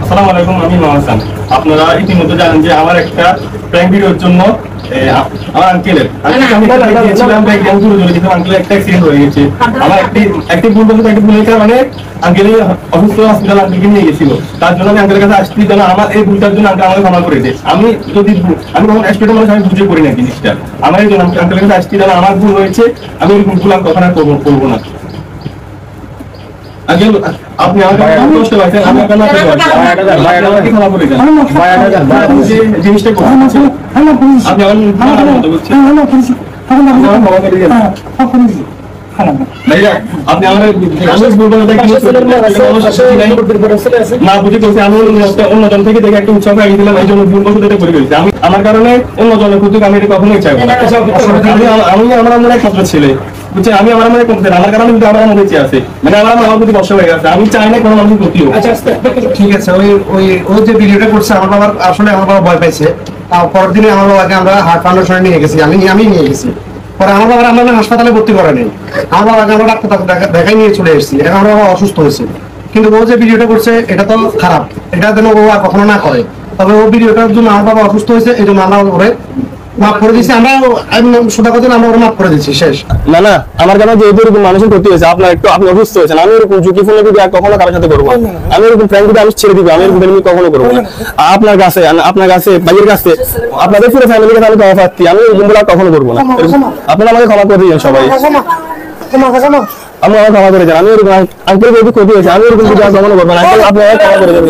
আসসালামু আলাইকুম, আমি নোমান হাসান। আপনারা ইতিমধ্যে জানেন যে আমার একটা প্র্যাঙ্ক ভিডিওর জন্য আমার আঙ্কেলের একটা অ্যাক্সিডেন্ট হয়ে গেছে। আমার একটি ভুল বলতে একটি ভুলের কারণে আঙ্কেলের অসুস্থ হসপিটাল আঙ্কেলকে নিয়ে গেছিল। তার জন্য আমি আঙ্কেলের কাছে আসছি যেন আমার এই ভুলটার জন্য আঙ্কেল আমাকে ক্ষমা করে দেয়। আমি কখন অ্যাক্সিডেন্ট মানুষ আমি বুঝে করি না জিনিসটা। আমার এই জন্য আঙ্কেলের কাছে আসছি যেন আমার ভুল হয়েছে, আমি এরকম ভুল আমি কখনো করবো না। আপনি আমাকে কষ্ট পাচ্ছেন, আমি আপনার ক্ষমা করে দেন। জিনিসটা করছেন আপনি আমার মতো বলছেন, ক্ষমা করে দেন। আপনি আমার না বুঝে করছি, আমি অন্যজন থেকে দেখে একটা উৎসাহ পাই দিলাম, এই জন্য ভুল বছর এটা করে ফেলছি। আমি আমার কারণে অন্যজনের ক্ষতি আমি এটা কখনোই চাইবো না। আমি আমার মনে একমাত্র ছেলে বুঝছেন, আমি আমার মনে করতে আমার কারণে কিন্তু আমার মনে বেঁচে আছে, মানে আমার প্রতি বর্ষা হয়ে গেছে। আমি চাই না কোনো মানুষের ক্ষতি হোক। ঠিক আছে, ওই যে ভিডিওটা করছে আমার বাবার, আসলে আমার বাবা ভয় পাইছে। পরের দিনে আমার বাবাকে আমরা হার্ট ফাউন্ডেশনে নিয়ে গেছি, আমি নিয়ে গেছি। পরে আমার বাবার আমরা হাসপাতালে ভর্তি করা নেই, আমার বাবাকে আমরা ডাক্তার দেখাই নিয়ে চলে এসেছি। এখন আমার বাবা অসুস্থ হয়েছে, কিন্তু ও যে ভিডিওটা করছে এটা তো খারাপ, এটা যেন ও আর কখনো না করে। তবে ও ভিডিওটার জন্য আমার বাবা অসুস্থ হয়েছে, এই জন্য আমরা ওরে মাফ করে দিচ্ছি। আমরা সোজা কথা আমরা ওরে মাফ করে দিচ্ছি, শেষ। না না, আমার কারণে যেহেতু এরকম মানুষের ক্ষতি হয়েছে, আপনি অসুস্থ হয়েছেন, আমি এরকম ঝুঁকিপূর্ণ ভিডিও কখনো কারোর সাথে করবো না। আমি এরকম প্র্যাঙ্ক ভিডিও আমি ছেড়ে দিব, আমি এরকম ভিডিও কখনো করবো না। আপনার কাছে ভাইয়ের কাছে আপনাদের পুরো ফ্যামিলির কাছে আমি ক্ষমা প্রার্থী, আমি এরকম ভিডিও কখনো করবো না। আপনারা আমাকে ক্ষমা করে দিয়েছেন সবাই, আপনারা ক্ষমা করে দেন। আমি এরকম আঙ্কেল যেহেতু ক্ষতি হয়েছে, আমি এরকম ভিডিও কখনো করবো না। আপনারা ক্ষমা করে দেন।